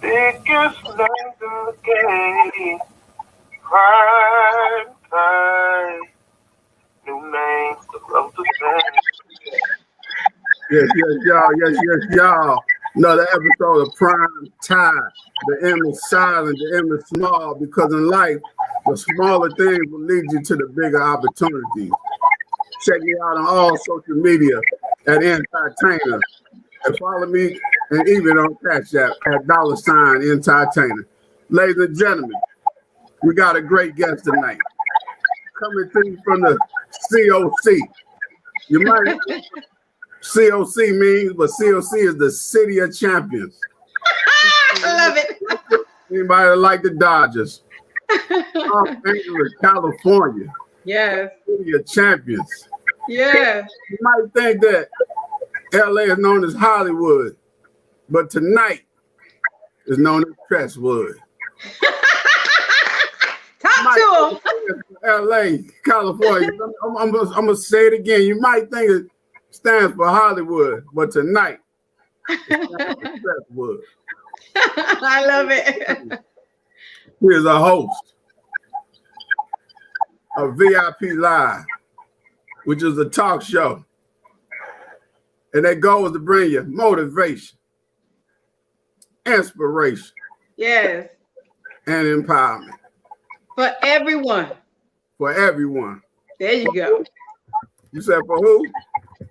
Biggest love in the game. Prime. New names, the love the same. Yes, y'all. Yes, y'all. Another episode of Prime Time. The M is silent, the M is small, because in life, the smaller things will lead you to the bigger opportunities. Check me out on all social media at Untitled. And follow me and even on Cash App at $Untitled. Ladies and gentlemen, we got a great guest tonight. Coming to you from the COC. You might COC means, but COC is the City of Champions. I love it. Anybody like the Dodgers? Los Angeles, California. Yes. City of Champions. Yeah. You might think that LA is known as Hollywood, but tonight is known as Tress Wood. Talk to him. LA, California. I'm gonna say it again. You might think it stands for Hollywood, but tonight it stands for Tress Wood. I love it. Here's a host of VIP Live, which is a talk show. And that goal is to bring you motivation, inspiration, yes, and empowerment. For everyone. For everyone. There you go. You said for who?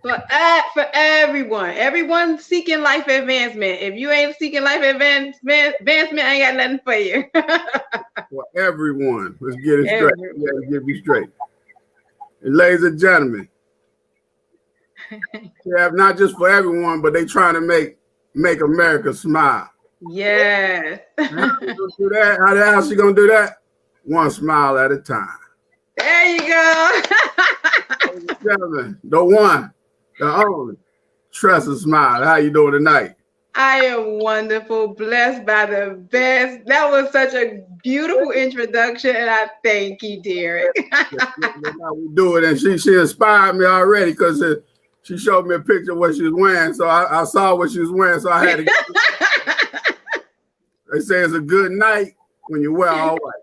For everyone. Everyone seeking life advancement. If you ain't seeking life advancement, I ain't got nothing for you. For everyone. Let's get it straight. We got to get you straight. And ladies and gentlemen, yeah, not just for everyone, but they trying to make America smile. Yes. How she gonna do that? How she gonna do that? One smile at a time. There you go. Ladies and gentlemen, the one, the only, Tressa Smiley. How you doing tonight? I am wonderful, blessed by the best. That was such a beautiful introduction, and I thank you, Derrick. That's how we do it, and she inspired me already because she showed me a picture of what she was wearing, so I saw what she was wearing, so I had to get They say it's a good night when you wear all white.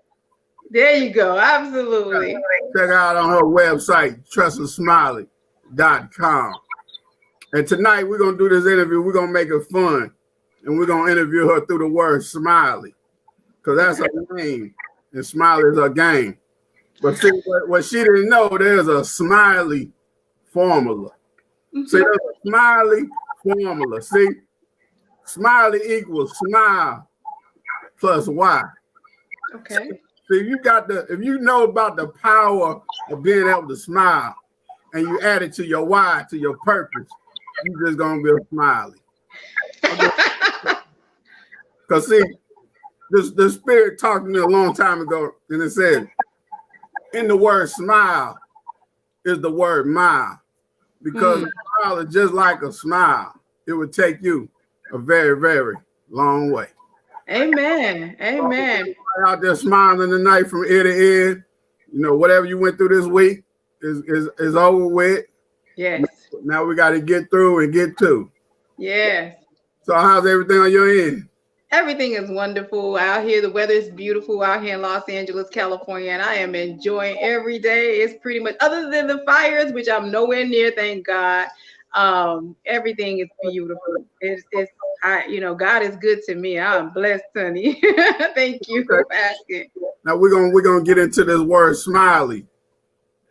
There you go, absolutely. Check out on her website, TressaSmiley.com. And tonight we're going to do this interview. We're going to make it fun, and we're going to interview her through the word Smiley, because that's her name, and Smiley is her game. But see, what she didn't know, there's a Smiley Formula. See, there's a Smiley Formula. See, Smiley equals smile plus Y. Okay. See, if you know about the power of being able to smile, and you add it to your why, to your purpose, you're just gonna be a Smiley. Because see, the spirit talked to me a long time ago, and it said, in the word smile is the word mile. Because a smile is just like a smile. It would take you a very, very long way. Amen. Amen. Out there smiling tonight from ear to ear. You know, whatever you went through this week is over with. Yes. Now we got to get through and get to. Yes. So how's everything on your end? Everything is wonderful out here. The weather is beautiful out here in Los Angeles, California, and I am enjoying every day. It's pretty much, other than the fires, which I'm nowhere near, thank God. Everything is beautiful. God is good to me. I'm blessed, honey. Thank you for asking. Now we're gonna get into this word Smiley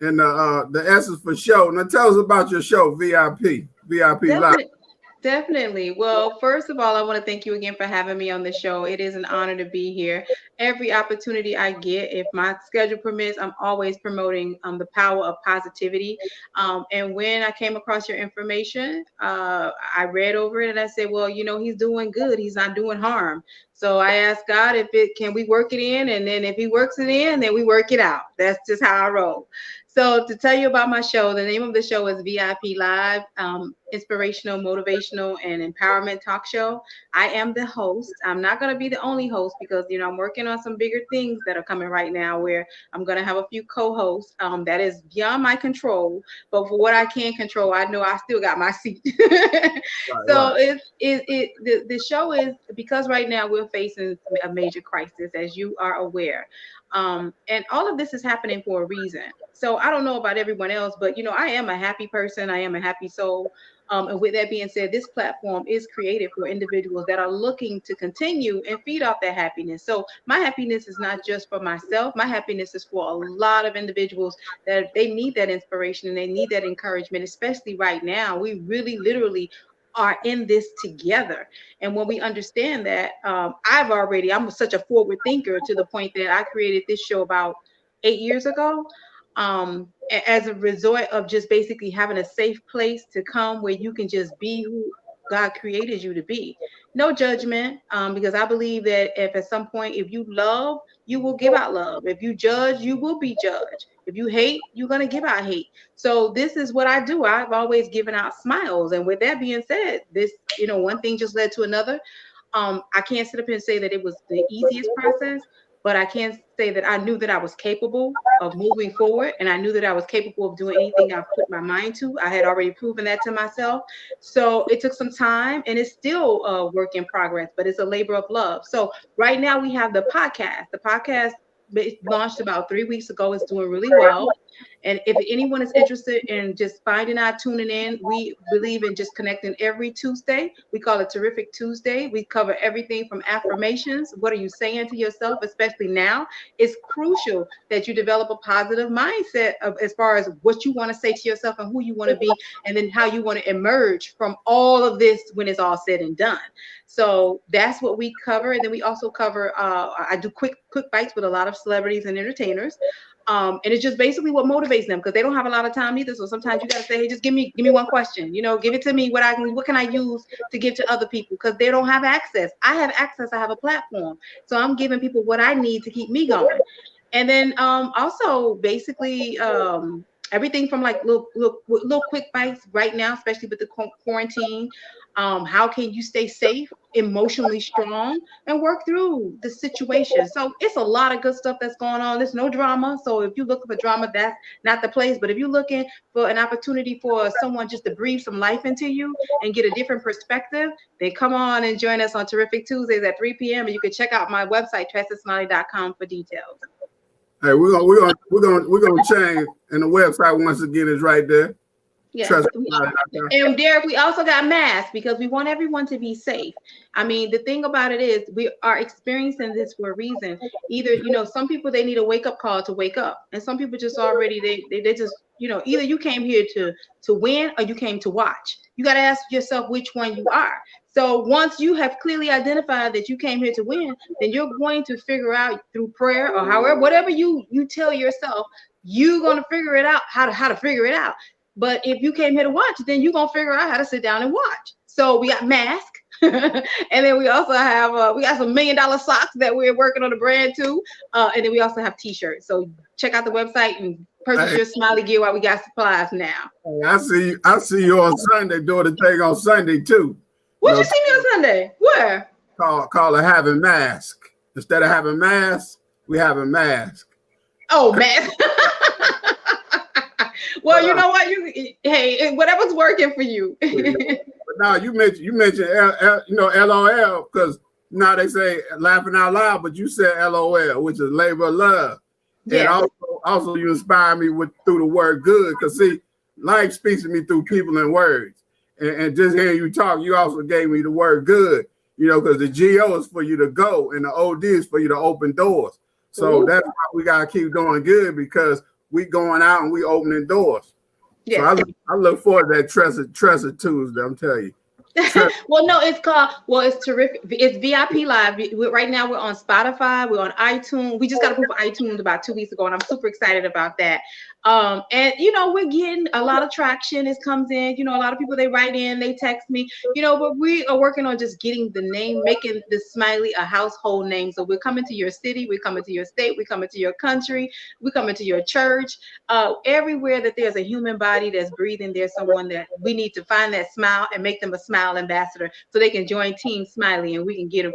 and the essence for show. Now tell us about your show, VIP Live. Definitely. Well, first of all, I want to thank you again for having me on the show. It is an honor to be here. Every opportunity I get, if my schedule permits, I'm always promoting the power of positivity. And when I came across your information, I read over it and I said, well, he's doing good. He's not doing harm. So I asked God can we work it in? And then if he works it in, then we work it out. That's just how I roll. So to tell you about my show, the name of the show is VIP Live. inspirational, motivational, and empowerment talk show. I am the host. I'm not going to be the only host because, I'm working on some bigger things that are coming right now where I'm going to have a few co-hosts. That is beyond my control. But for what I can control, I know I still got my seat. So the show is, because right now we're facing a major crisis, as you are aware. And all of this is happening for a reason. So I don't know about everyone else, but I am a happy person. I am a happy soul. And with that being said, this platform is created for individuals that are looking to continue and feed off that happiness. So my happiness is not just for myself. My happiness is for a lot of individuals that they need that inspiration and they need that encouragement, especially right now. We really literally are in this together. And when we understand that, I'm such a forward thinker to the point that I created this show about 8 years ago. As a result of just basically having a safe place to come where you can just be who God created you to be. No judgment, because I believe that if at some point, if you love, you will give out love. If you judge, you will be judged. If you hate, you're going to give out hate. So this is what I do. I've always given out smiles. And with that being said, this, one thing just led to another. I can't sit up here and say that it was the easiest process, but I can say that I knew that I was capable of moving forward, and I knew that I was capable of doing anything I put my mind to. I had already proven that to myself. So it took some time, and it's still a work in progress, but it's a labor of love. So right now we have the podcast. The podcast launched about 3 weeks ago. It's doing really well. And if anyone is interested in just finding out, tuning in, we believe in just connecting every Tuesday. We call it Terrific Tuesday. We cover everything from affirmations. What are you saying to yourself, especially now? It's crucial that you develop a positive mindset as far as what you want to say to yourself and who you want to be, and then how you want to emerge from all of this when it's all said and done. So that's what we cover. And then we also cover, I do quick bites with a lot of celebrities and entertainers. And it's just basically what motivates them, because they don't have a lot of time either. So sometimes you got to say, hey, just give me one question, give it to me. What can I use to give to other people? Because they don't have access. I have access. I have a platform. So I'm giving people what I need to keep me going. And then also basically everything from like little quick bites right now, especially with the quarantine. How can you stay safe, emotionally strong, and work through the situation? So it's a lot of good stuff that's going on. There's no drama. So if you're looking for drama, that's not the place. But if you're looking for an opportunity for someone just to breathe some life into you and get a different perspective, then come on and join us on Terrific Tuesdays at 3 p.m. And you can check out my website, TressaSmiley.com, for details. Hey, we're gonna change, and the website once again is right there. Yes. And Derrick, we also got masks because we want everyone to be safe. I mean, the thing about it is we are experiencing this for a reason. Either, some people, they need a wake-up call to wake up. And some people just already, they just, either you came here to win or you came to watch. You got to ask yourself which one you are. So once you have clearly identified that you came here to win, then you're going to figure out through prayer or however, whatever you tell yourself, you're going to figure it out, how to figure it out. But if you came here to watch, then you're going to figure out how to sit down and watch. So we got masks. And then we also have, we got some $1 million socks that we're working on the brand too. And then we also have t-shirts. So check out the website and purchase your Smiley gear while we got supplies now. Hey, I see you on Sunday doing the thing on Sunday too. What you see me on Sunday? Where? Call it having mask. Instead of having masks, we have a mask. Oh, mask. Well, you know what? Hey, whatever's working for you. But now you mentioned LOL, because now they say laughing out loud, but you said LOL, which is labor of love. Yes. And also you inspire me through the word good, because see, life speaks to me through people and words. And just hearing you talk, you also gave me the word good, because the GO is for you to go and the OD is for you to open doors. So that's why we gotta keep doing good, because we going out and we opening doors. Yes. So I look forward to that Tressa Tuesday, I'm telling you. Well, no, it's terrific. It's VIP Live. Right now we're on Spotify, we're on iTunes. We just got approved for iTunes about 2 weeks ago, and I'm super excited about that. And we're getting a lot of traction. It comes in, a lot of people, they write in, they text me, but we are working on just getting the name, making the Smiley a household name. So we're coming to your city, we're coming to your state, we're coming to your country, we're coming to your church. Everywhere that there's a human body that's breathing, there's someone that we need to find that smile and make them a smile ambassador so they can join Team Smiley and we can get them,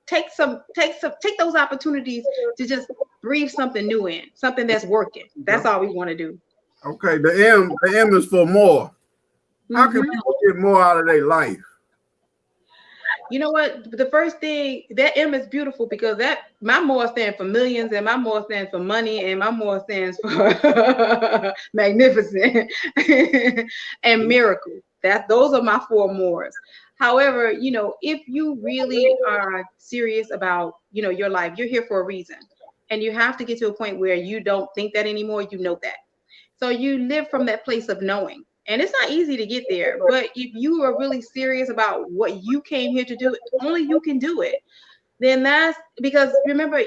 take those opportunities to just breathe something new in, something that's working. That's all we want to do. Okay, the M is for more. How can people get more out of their life? You know what? The first thing, that M is beautiful because my more stands for millions, and my more stands for money, and my more stands for magnificent and miracle. Those are my 4 mores. However, if you really are serious about, your life, you're here for a reason. And you have to get to a point where you don't think that anymore. You know that. So you live from that place of knowing. And it's not easy to get there. But if you are really serious about what you came here to do, only you can do it. Then that's because, remember,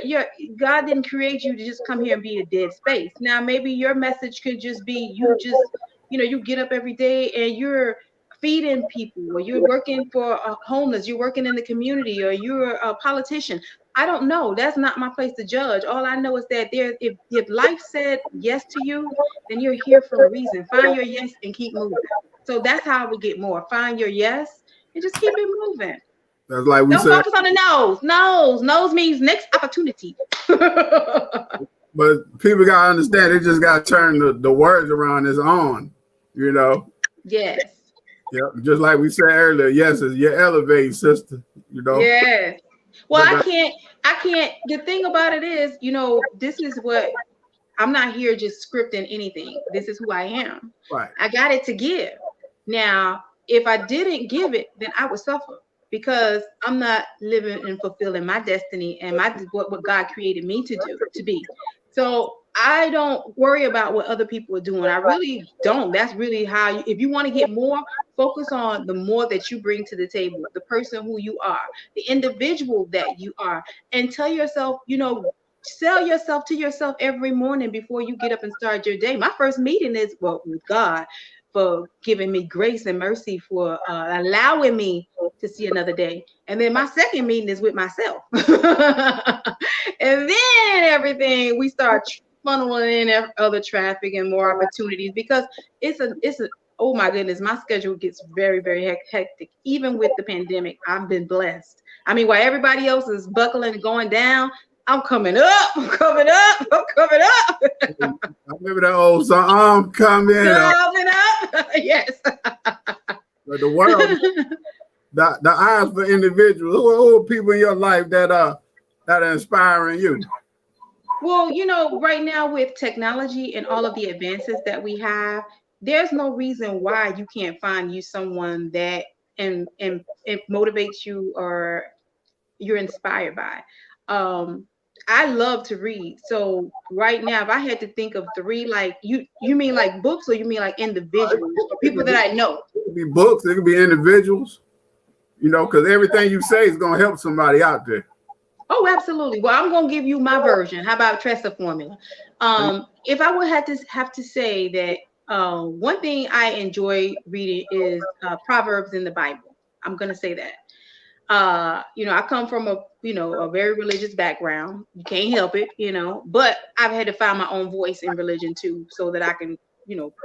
God didn't create you to just come here and be a dead space. Now, maybe your message could just be you get up every day and you're feeding people, or you're working for a homeless, you're working in the community, or you're a politician. I don't know. That's not my place to judge. All I know is that if life said yes to you, then you're here for a reason. Find your yes and keep moving. So that's how we get more. Find your yes and just keep it moving. That's like we don't said. Focus on the nose. Nose means next opportunity. But people gotta understand. They just gotta turn the words around. It's on. Yes. Yep. Just like we said earlier. Yes, you're elevating, sister. Yes. Well, I can't. The thing about it is, this is what I'm not here just scripting anything. This is who I am. Right. I got it to give. Now, if I didn't give it, then I would suffer because I'm not living and fulfilling my destiny and what God created me to be. So I don't worry about what other people are doing. I really don't. That's really how if you want to get more, focus on the more that you bring to the table, the person who you are, the individual that you are, and tell yourself, sell yourself to yourself every morning before you get up and start your day. My first meeting is with God for giving me grace and mercy, for allowing me to see another day. And then my second meeting is with myself. And then everything, we start funneling in other traffic and more opportunities because it's a oh my goodness, my schedule gets very, very hectic. Even with the pandemic, I've been blessed. I mean, while everybody else is buckling and going down, I'm coming up. I'm coming up. I remember that old song, I'm coming up. Yes. But the world, the eyes for individuals. Who are people in your life that are inspiring you? Well, right now with technology and all of the advances that we have, there's no reason why you can't find you someone that and motivates you or you're inspired by. I love to read. So right now, if I had to think of 3, like you mean like books, or you mean like individuals or people that I know? It could be books. It could be individuals. Because everything you say is going to help somebody out there. Oh, absolutely. Well, I'm going to give you my version. How about Tressa Formula? If I would have to say that one thing I enjoy reading is Proverbs in the Bible. I'm going to say that. I come from a very religious background. You can't help it, but I've had to find my own voice in religion too, so that I can,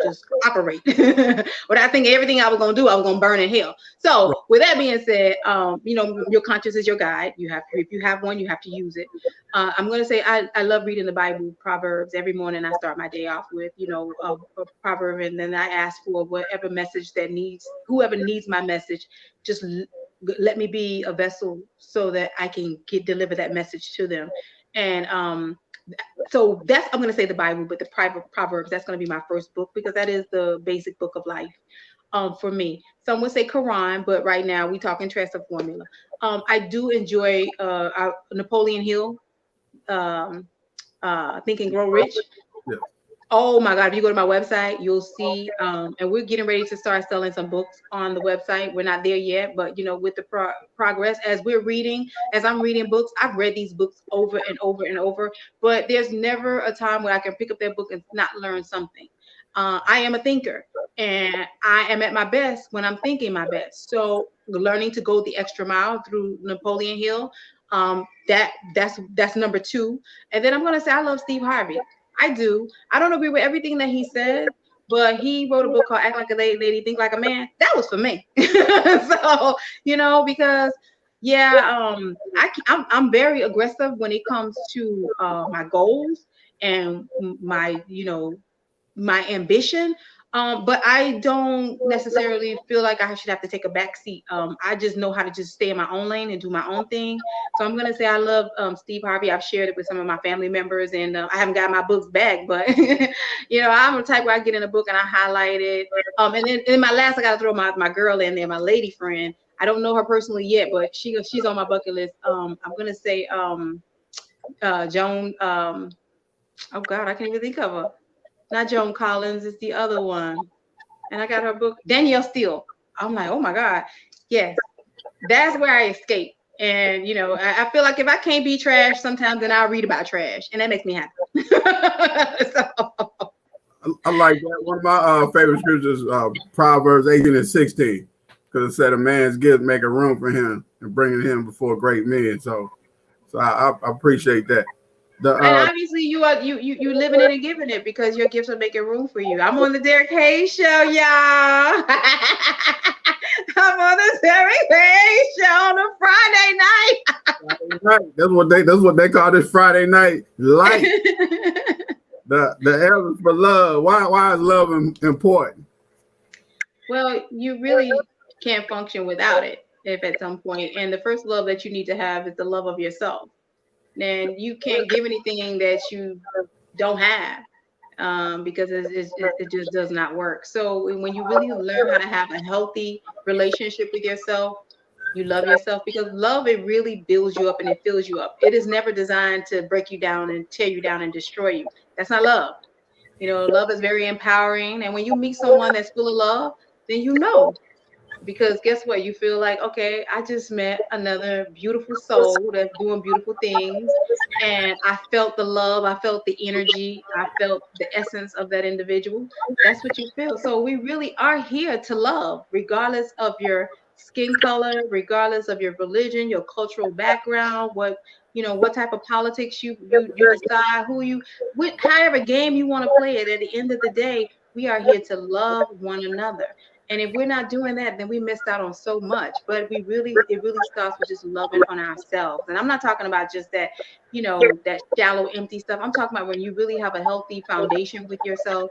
just operate. But I think everything I was going to do, I was going to burn in hell. So with that being said, your conscience is your guide. If you have one, you have to use it. I'm going to say, I love reading the Bible, Proverbs. Every morning I start my day off with, a proverb. And then I ask for whatever message whoever needs my message, just let me be a vessel so that I can deliver that message to them. And so I'm going to say the Bible, but the Proverbs, that's going to be my first book because that is the basic book of life for me. Some would say Quran, but right now we talking Tressa Formula. I do enjoy Napoleon Hill, Think and Grow Rich. Yeah. Oh my God, if you go to my website, you'll see, and we're getting ready to start selling some books on the website. We're not there yet, but with the progress, as we're reading, as I'm reading books, I've read these books over and over and over, but there's never a time where I can pick up that book and not learn something. I am a thinker, and I am at my best when I'm thinking my best. So learning to go the extra mile through Napoleon Hill, that's number two. And then I'm gonna say I love Steve Harvey. I do. I don't agree with everything that he said, but he wrote a book called Act Like a Lady, Think Like a Man. That was for me. So, because I'm very aggressive when it comes to my goals and my ambition. But I don't necessarily feel like I should have to take a back seat. I just know how to just stay in my own lane and do my own thing. So I'm gonna say I love Steve Harvey. I've shared it with some of my family members, and I haven't got my books back, but I'm the type where I get in a book and I highlight it. And then in my last, I gotta throw my girl in there, my lady friend. I don't know her personally yet, but she's on my bucket list. I'm gonna say Joan. Oh God, I can't even think of her. Not Joan Collins, it's the other one. And I got her book, Danielle Steele. I'm like, oh my God. Yes, that's where I escape. And, I feel like if I can't be trash sometimes, then I'll read about trash. And that makes me happy. I like that. One of my favorite scriptures, Proverbs 18 and 16, because it said a man's gift make a room for him and bringing him before great men. So I appreciate that. And obviously you are you living it and giving it because your gifts are making room for you. I'm on the Derrick Hayes show, y'all. I'm on the Derrick Hayes show on a Friday night. Right. That's what they call this Friday night light. the elders for love. Why is love important? Well, you really can't function without it if at some point. And the first love that you need to have is the love of yourself. Then you can't give anything that you don't have because it just does not work. So when you really learn how to have a healthy relationship with yourself, you love yourself, because love, it really builds you up and it fills you up. It is never designed to break you down and tear you down and destroy you. That's not love. Love is very empowering. And when you meet someone that's full of love, then because guess what? You feel like, okay, I just met another beautiful soul that's doing beautiful things. And I felt the love, I felt the energy, I felt the essence of that individual. That's what you feel. So we really are here to love, regardless of your skin color, regardless of your religion, your cultural background, what type of politics you decide, however game you want to play it. At the end of the day, we are here to love one another. And if we're not doing that, then we missed out on so much. But it really starts with just loving on ourselves. And I'm not talking about just that, that shallow, empty stuff. I'm talking about when you really have a healthy foundation with yourself.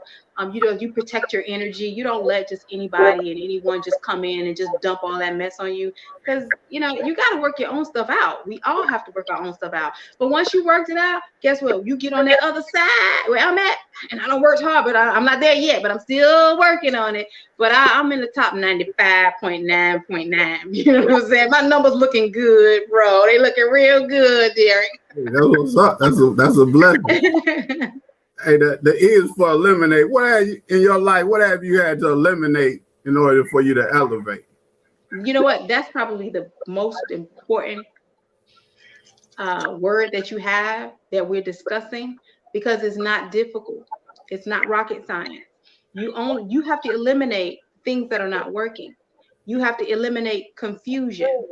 You protect your energy. You don't let just anybody and anyone just come in and just dump all that mess on you. Because, you got to work your own stuff out. We all have to work our own stuff out. But once you worked it out, guess what? You get on that other side where I'm at, and I don't work hard, but I'm not there yet, but I'm still working on it. But I'm in the top 95.9.9. You know what I'm saying? My numbers looking good, bro. They looking real good, Derrick. Hey, that's what's up. That's a blessing. Hey, the E is for eliminate. What have you in your life? What have you had to eliminate in order for you to elevate? You know what? That's probably the most important word that you have that we're discussing, because it's not difficult. It's not rocket science. You have to eliminate things that are not working. You have to eliminate confusion,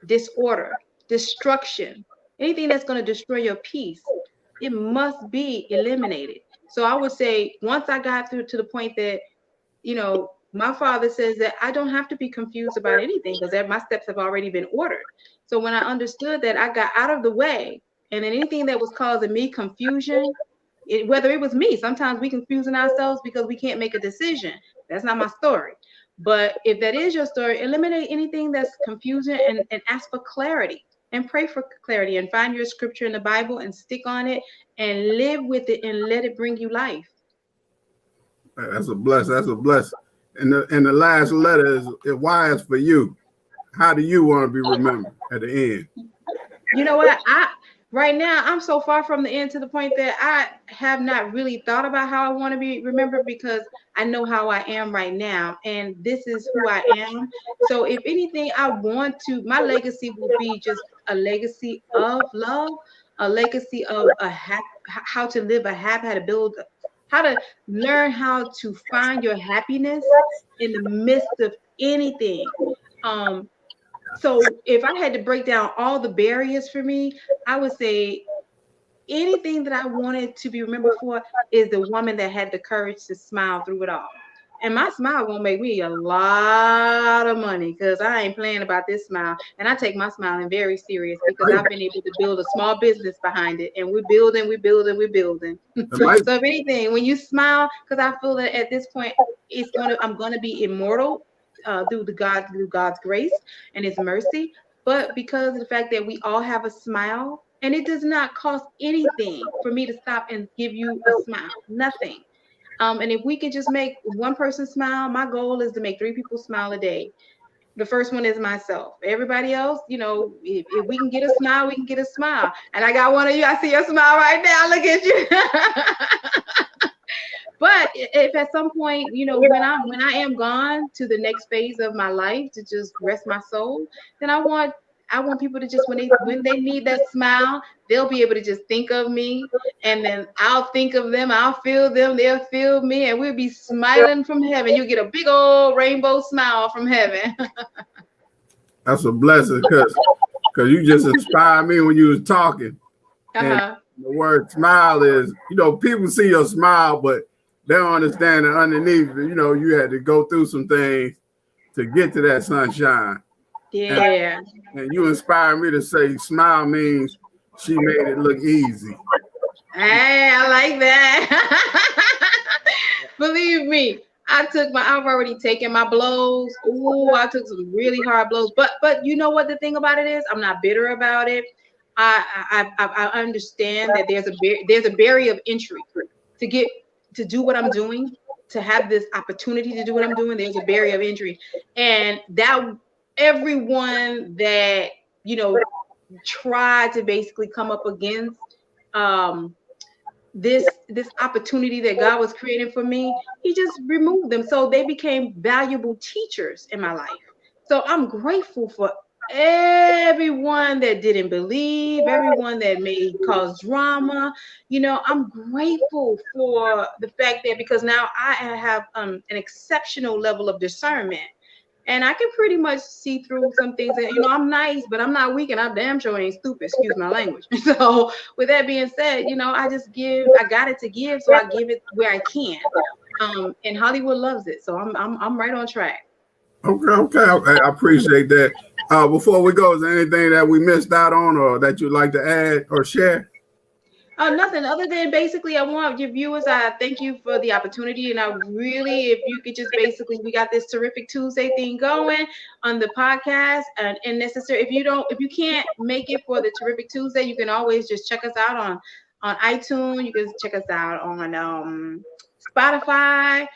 disorder, destruction, anything that's going to destroy your peace. It must be eliminated. So I would say once I got through to the point that, my father says that I don't have to be confused about anything because my steps have already been ordered. So when I understood that, I got out of the way, and then anything that was causing me confusion, whether it was me, sometimes we confusing ourselves because we can't make a decision. That's not my story. But if that is your story, eliminate anything that's confusing and ask for clarity and pray for clarity and find your scripture in the Bible and stick on it and live with it and let it bring you life. That's a blessing. That's a blessing. And the last letter is why is for you. How do you want to be remembered at the end? You know what? right now I'm so far from the end to the point that I have not really thought about how I want to be remembered, because I know how I am right now, and this is who I am. So if anything, I want to, my legacy will be just a legacy of love, a legacy of how to live a happy, how to build, how to learn how to find your happiness in the midst of anything. Um, so if I had to break down all the barriers for me, I would say anything that I wanted to be remembered for is the woman that had the courage to smile through it all. And my smile gonna make me a lot of money, because I ain't playing about this smile. And I take my smiling very serious, because I've been able to build a small business behind it. And we're building, we're building, we're building. So if anything, when you smile, because I feel that at this point, I'm gonna be immortal through God's grace and His mercy. But because of the fact that we all have a smile, and it does not cost anything for me to stop and give you a smile, nothing. And if we could just make one person smile, my goal is to make 3 people smile a day. The first one is myself. Everybody else, if we can get a smile, we can get a smile. And I got one of you. I see your smile right now. Look at you. But if at some point, when I am gone to the next phase of my life to just rest my soul, then I want people to just, when they need that smile, they'll be able to just think of me, and then I'll think of them, I'll feel them, they'll feel me, and we'll be smiling from heaven. You get a big old rainbow smile from heaven. That's a blessing, because you just inspired me when you was talking. And the word smile is, people see your smile, but they don't understand that underneath, you had to go through some things to get to that sunshine. Yeah. And you inspired me to say smile means she made it look easy. Hey, I like that. Believe me, I've already taken my blows. Ooh, I took some really hard blows. But you know what the thing about it is? I'm not bitter about it. I understand that there's a barrier of entry to do what I'm doing, to have this opportunity to do what I'm doing. There's a barrier of entry, and that everyone that tried to basically come up against this opportunity that God was creating for me, He just removed them. So they became valuable teachers in my life. So I'm grateful for everyone that didn't believe, everyone that may cause drama. I'm grateful for the fact that, because now I have an exceptional level of discernment, and I can pretty much see through some things. And I'm nice, but I'm not weak, and I damn sure ain't stupid. Excuse my language. So with that being said, I just give. I got it to give, so I give it where I can. And Hollywood loves it, so I'm right on track. Okay. I appreciate that. Before we go, is there anything that we missed out on, or that you'd like to add or share? Nothing other than basically, I want your viewers, I thank you for the opportunity. And I really, if you could just basically, we got this terrific Tuesday thing going on the podcast, and necessary. If you can't make it for the terrific Tuesday, you can always just check us out on iTunes. You can check us out on Spotify.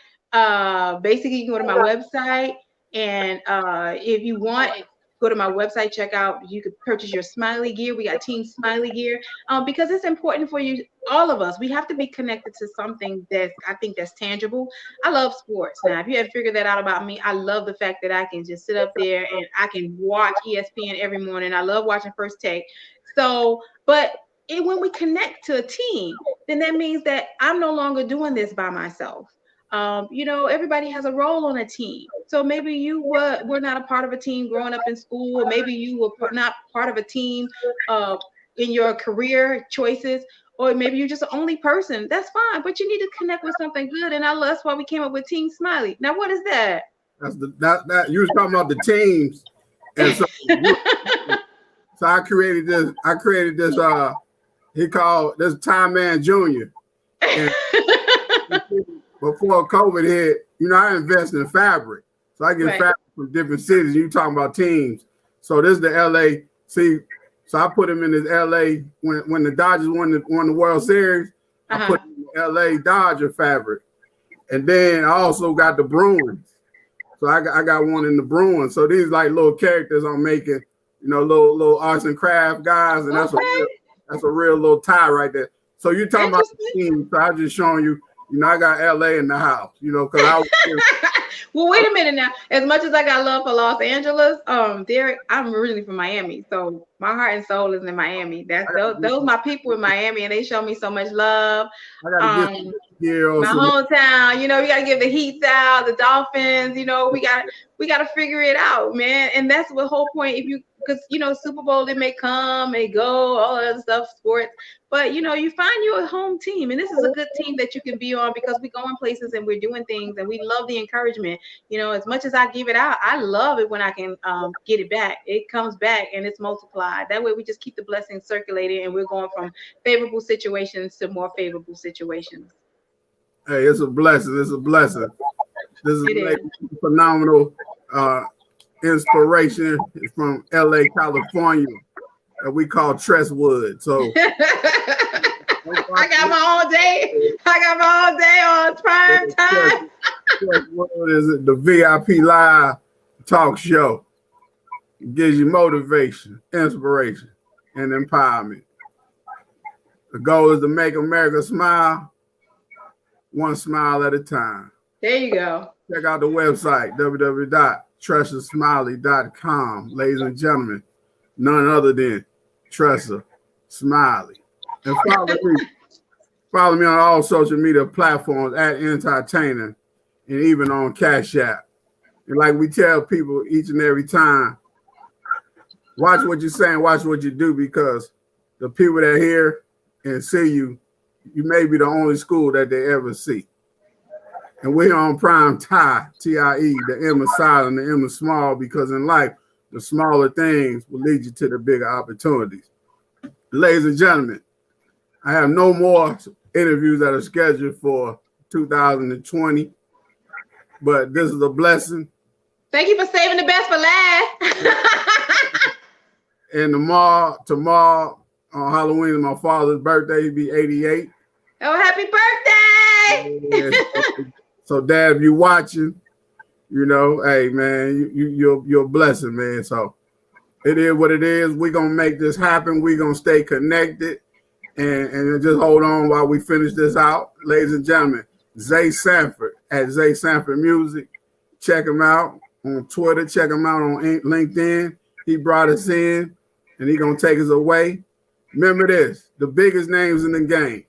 Basically, you can go to my website, and if you want, go to my website, check out, you could purchase your Smiley gear. We got Team Smiley gear, because it's important for you, all of us. We have to be connected to something I think that's tangible. I love sports. Now, if you have figured that out about me, I love the fact that I can just sit up there and I can watch ESPN every morning. I love watching First Take. So, but when we connect to a team, then that means that I'm no longer doing this by myself. Everybody has a role on a team. So maybe you were not a part of a team growing up in school, or maybe you were not part of a team in your career choices, or maybe you're just the only person. That's fine, but you need to connect with something good, and that's why we came up with Team Smiley. Now, what is that? That's that you was talking about the teams, and so I created this. He called this Time Man Junior. And before COVID hit, I invest in fabric. So I get fabric from different cities. You talking about teams. So this is the LA. See, so I put him in this LA when the Dodgers won the World Series. I put him in the LA Dodger fabric. And then I also got the Bruins. So I got one in the Bruins. So these like little characters I'm making, little arts and craft guys. And that's That's a real little tie right there. So you're talking about the team. So I'm just showing you, I got LA in the house, because I was well, wait a minute now. As much as I got love for Los Angeles, Derrick, I'm originally from Miami, so my heart and soul is in Miami. That's those my people in Miami, and they show me so much love. My hometown, you gotta give the Heats out, the Dolphins. We gotta figure it out, man. And that's the whole point. Because Super Bowl, it may come, may go, all that other stuff, sports. But you find you a home team, and this is a good team that you can be on because we go in places and we're doing things, and we love the encouragement. As much as I give it out, I love it when I can get it back. It comes back and it's multiplied. That way, we just keep the blessings circulating, and we're going from favorable situations to more favorable situations. Hey, it's a blessing. It's a blessing. This is a phenomenal inspiration from LA, California, that we call Tress Wood. So I got my own day. I got my own day on prime time. Tress Wood is the VIP live talk show. It gives you motivation, inspiration, and empowerment. The goal is to make America smile, one smile at a time. There you go. Check out the website, www.tressasmiley.com. Ladies and gentlemen, none other than Tressa Smiley. And follow me on all social media platforms at Entertainer and even on Cash App. And like we tell people each and every time, watch what you're saying, watch what you do, because the people that hear and see you, you may be the only school that they ever see. And we're on prime tie, TIE. The M is silent, the M is small, because in life, the smaller things will lead you to the bigger opportunities. Ladies and gentlemen, I have no more interviews that are scheduled for 2020, but this is a blessing. Thank you for saving the best for last. And tomorrow on Halloween is my father's birthday. He'll be 88. Oh, happy birthday! So, Dad, if you're watching, hey, man, you're a blessing, man. So it is what it is. We're going to make this happen. We're going to stay connected and just hold on while we finish this out. Ladies and gentlemen, Zay Sanford at Zay Sanford Music. Check him out on Twitter. Check him out on LinkedIn. He brought us in, and he's going to take us away. Remember this, the biggest names in the game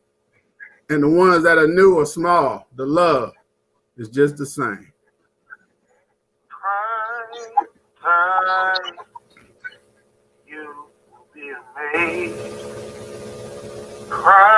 and the ones that are new or small, the love is just the same. Time, you will be amazed. Cry.